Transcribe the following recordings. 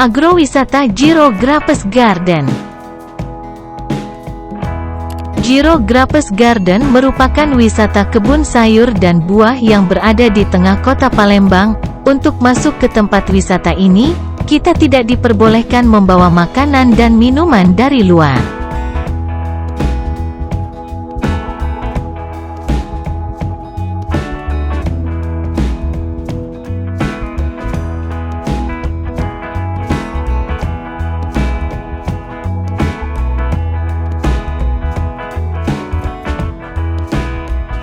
Agrowisata Jiro Grapes Garden. Jiro Grapes Garden merupakan wisata kebun sayur dan buah yang berada di tengah kota Palembang. Untuk masuk ke tempat wisata ini, kita tidak diperbolehkan membawa makanan dan minuman dari luar.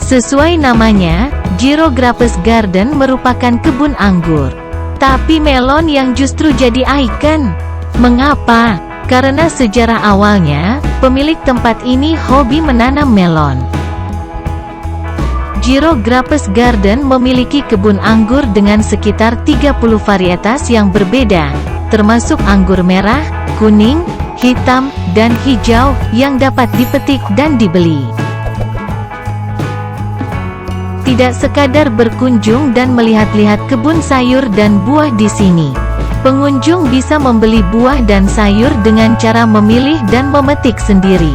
Sesuai namanya, Jiro Grapes Garden merupakan kebun anggur. Tapi melon yang justru jadi ikon. Mengapa? Karena sejarah awalnya, pemilik tempat ini hobi menanam melon. Jiro Grapes Garden memiliki kebun anggur dengan sekitar 30 varietas yang berbeda, termasuk anggur merah, kuning, hitam, dan hijau, yang dapat dipetik dan dibeli. Tidak sekadar berkunjung dan melihat-lihat kebun sayur dan buah di sini, pengunjung bisa membeli buah dan sayur dengan cara memilih dan memetik sendiri.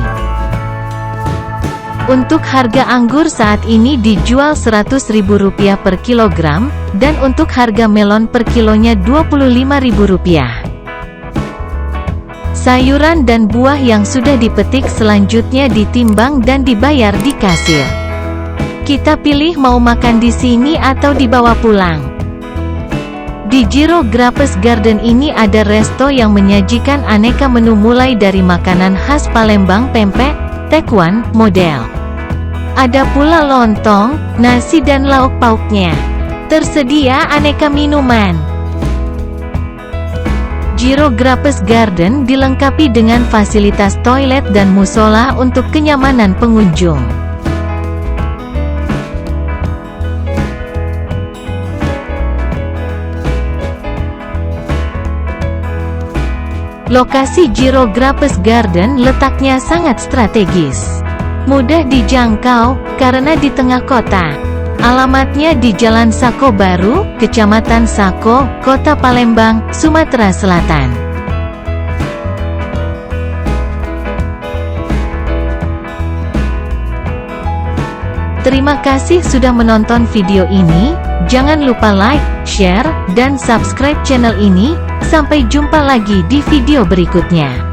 Untuk harga anggur saat ini dijual Rp100.000 per kilogram, dan untuk harga melon per kilonya Rp25.000. Sayuran dan buah yang sudah dipetik selanjutnya ditimbang dan dibayar di kasir. Kita pilih mau makan di sini atau dibawa pulang. Di Jiro Grapes Garden ini ada resto yang menyajikan aneka menu mulai dari makanan khas Palembang, pempek, tekwan, model. Ada pula lontong, nasi dan lauk pauknya. Tersedia aneka minuman. Jiro Grapes Garden dilengkapi dengan fasilitas toilet dan musola untuk kenyamanan pengunjung. Lokasi Jiro Grapes Garden letaknya sangat strategis. Mudah dijangkau, karena di tengah kota. Alamatnya di Jalan Sako Baru, Kecamatan Sako, Kota Palembang, Sumatera Selatan. Terima kasih sudah menonton video ini. Jangan lupa like, share, dan subscribe channel ini. Sampai jumpa lagi di video berikutnya.